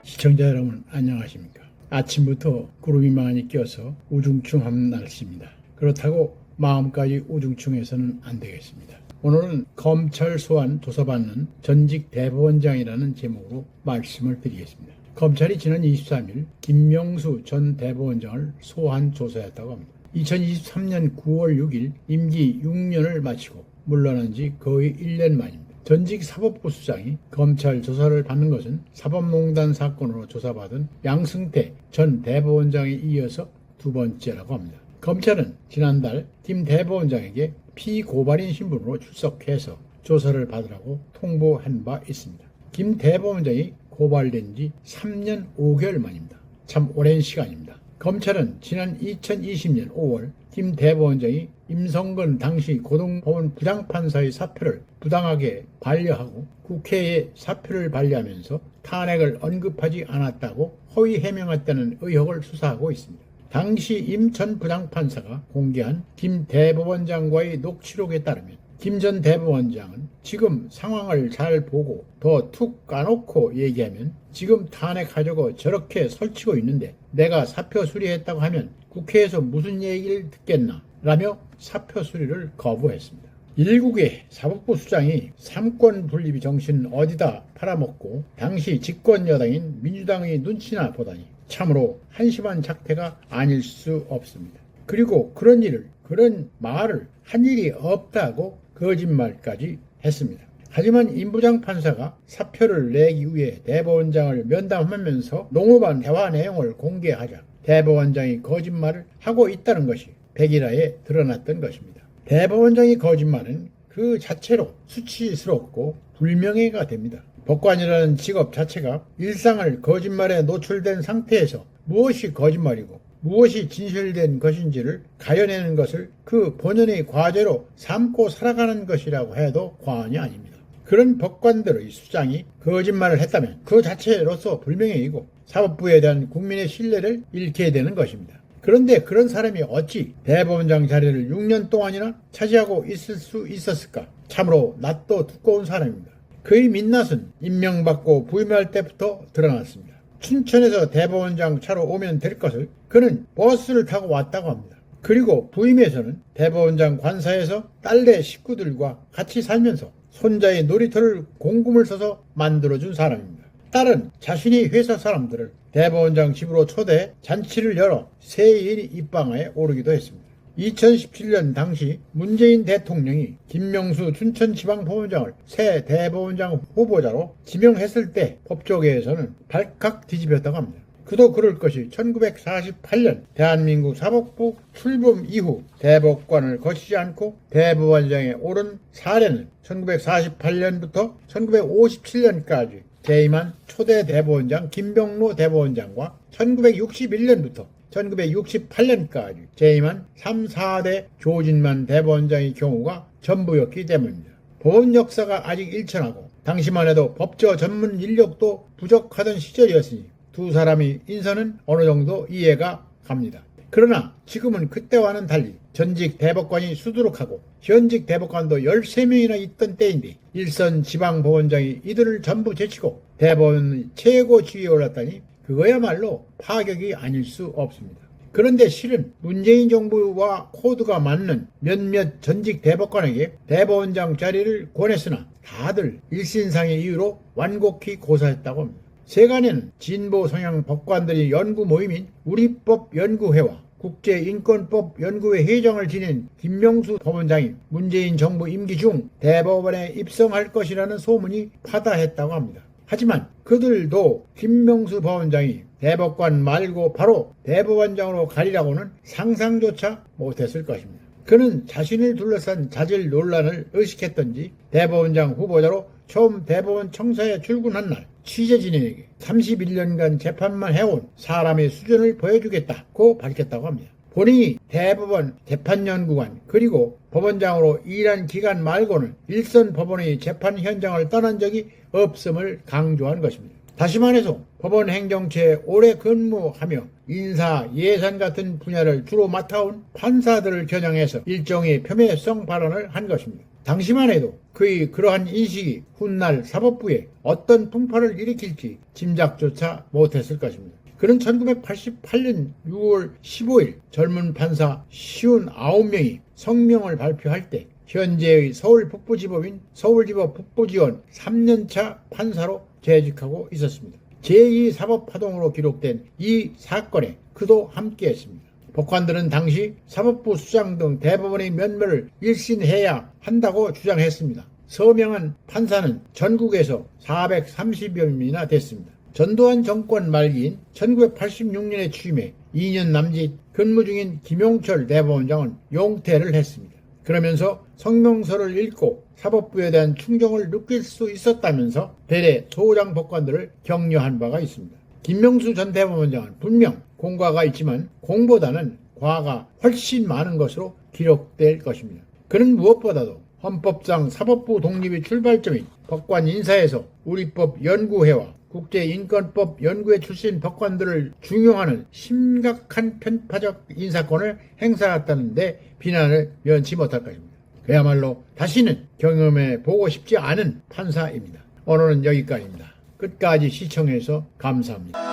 시청자 여러분 안녕하십니까. 아침부터 구름이 많이 껴서 우중충한 날씨입니다. 그렇다고 마음까지 우중충해서는 안 되겠습니다. 오늘은 검찰 소환 조사받는 전직 대법원장이라는 제목으로 말씀을 드리겠습니다. 검찰이 지난 23일 김명수 전 대법원장을 소환 조사했다고 합니다. 2023년 9월 6일 임기 6년을 마치고 물러난 지 거의 1년 만입니다. 전직 사법부 수장이 검찰 조사를 받는 것은 사법농단 사건으로 조사받은 양승태 전 대법원장에 이어서 두 번째라고 합니다. 검찰은 지난달 김 대법원장에게 피고발인 신분으로 출석해서 조사를 받으라고 통보한 바 있습니다. 김 대법원장이 고발된 지 3년 5개월 만입니다. 참 오랜 시간입니다. 검찰은 지난 2020년 5월 김 대법원장이 임성근 당시 고등법원 부장판사의 사표를 부당하게 반려하고 국회에 사표를 반려하면서 탄핵을 언급하지 않았다고 허위 해명했다는 의혹을 수사하고 있습니다. 당시 임 전 부장판사가 공개한 김 대법원장과의 녹취록에 따르면 김 전 대법원장은 지금 상황을 잘 보고 더 툭 까놓고 얘기하면 지금 탄핵하려고 저렇게 설치고 있는데 내가 사표 수리했다고 하면 국회에서 무슨 얘기를 듣겠나 라며 사표 수리를 거부했습니다. 일국의 사법부 수장이 삼권 분립의 정신 어디다 팔아먹고 당시 집권 여당인 민주당의 눈치나 보다니 참으로 한심한 작태가 아닐 수 없습니다. 그리고 그런 말을 한 일이 없다고 거짓말까지 했습니다. 하지만 임 부장판사가 사표를 내기 위해 대법원장을 면담하면서 농후반 대화 내용을 공개하자 대법원장이 거짓말을 하고 있다는 것이 백일하에 드러났던 것입니다. 대법원장의 거짓말은 그 자체로 수치스럽고 불명예가 됩니다. 법관이라는 직업 자체가 일상을 거짓말에 노출된 상태에서 무엇이 거짓말이고 무엇이 진실된 것인지를 가려내는 것을 그 본연의 과제로 삼고 살아가는 것이라고 해도 과언이 아닙니다. 그런 법관들의 수장이 거짓말을 했다면 그 자체로서 불명예이고 사법부에 대한 국민의 신뢰를 잃게 되는 것입니다. 그런데 그런 사람이 어찌 대법원장 자리를 6년 동안이나 차지하고 있을 수 있었을까? 참으로 낯도 두꺼운 사람입니다. 그의 민낯은 임명받고 부임할 때부터 드러났습니다. 춘천에서 대법원장 차로 오면 될 것을 그는 버스를 타고 왔다고 합니다. 그리고 부임에서는 대법원장 관사에서 딸네 식구들과 같이 살면서 손자의 놀이터를 공금을 써서 만들어준 사람입니다. 딸은 자신이 회사 사람들을 대법원장 집으로 초대해 잔치를 열어 새해인 입방아에 오르기도 했습니다. 2017년 당시 문재인 대통령이 김명수 춘천지방법원장을 새 대법원장 후보자로 지명했을 때 법조계에서는 발칵 뒤집혔다고 합니다. 그도 그럴 것이 1948년 대한민국 사법부 출범 이후 대법관을 거치지 않고 대법원장에 오른 사례는 1948년부터 1957년까지 재임한 초대 대법원장 김병로 대법원장과 1961년부터 1968년까지 재임한 3, 4대 조진만 대법원장의 경우가 전부였기 때문입니다. 법원 역사가 아직 일천하고 당시만 해도 법조 전문 인력도 부족하던 시절이었으니 두 사람의 인선은 어느 정도 이해가 갑니다. 그러나 지금은 그때와는 달리 전직 대법관이 수두룩하고 현직 대법관도 13명이나 있던 때인데 일선 지방법원장이 이들을 전부 제치고 대법원 최고 지위에 올랐다니 그거야말로 파격이 아닐 수 없습니다. 그런데 실은 문재인 정부와 코드가 맞는 몇몇 전직 대법관에게 대법원장 자리를 권했으나 다들 일신상의 이유로 완곡히 고사했다고 합니다. 세간에는 진보 성향 법관들이 연구 모임인 우리법연구회와 국제인권법연구회 회장을 지낸 김명수 법원장이 문재인 정부 임기 중 대법원에 입성할 것이라는 소문이 파다했다고 합니다. 하지만 그들도 김명수 법원장이 대법관 말고 바로 대법원장으로 가리라고는 상상조차 못했을 것입니다. 그는 자신을 둘러싼 자질 논란을 의식했던지 대법원장 후보자로 처음 대법원 청사에 출근한 날 취재진에게 31년간 재판만 해온 사람의 수준을 보여주겠다고 밝혔다고 합니다. 본인이 대법원 재판연구관 그리고 법원장으로 일한 기간 말고는 일선 법원의 재판 현장을 떠난 적이 없음을 강조한 것입니다. 다시 말해서 법원 행정처에 오래 근무하며 인사, 예산 같은 분야를 주로 맡아온 판사들을 겨냥해서 일종의 표매성 발언을 한 것입니다. 당시만 해도 그의 그러한 인식이 훗날 사법부에 어떤 풍파를 일으킬지 짐작조차 못했을 것입니다. 그는 1988년 6월 15일 젊은 판사 59명이 성명을 발표할 때 현재의 서울 북부지법인 서울지법 북부지원 3년차 판사로 재직하고 있었습니다. 제2사법파동으로 기록된 이 사건에 그도 함께했습니다. 법관들은 당시 사법부 수장 등 대법원의 면모를 일신해야 한다고 주장했습니다. 서명한 판사는 전국에서 430여 명이나 됐습니다. 전두환 정권 말기인 1986년에 취임해 2년 남짓 근무 중인 김용철 대법원장은 용퇴를 했습니다. 그러면서 성명서를 읽고 사법부에 대한 충정을 느낄 수 있었다면서 대래 소장 법관들을 격려한 바가 있습니다. 김명수 전 대법원장은 분명 공과가 있지만 공보다는 과가 훨씬 많은 것으로 기록될 것입니다. 그는 무엇보다도 헌법상 사법부 독립의 출발점인 법관 인사에서 우리법 연구회와 국제인권법 연구회 출신 법관들을 중용하는 심각한 편파적 인사권을 행사했다는 데 비난을 면치 못할 것입니다. 그야말로 다시는 경험해 보고 싶지 않은 판사입니다. 오늘은 여기까지입니다. 끝까지 시청해서 감사합니다.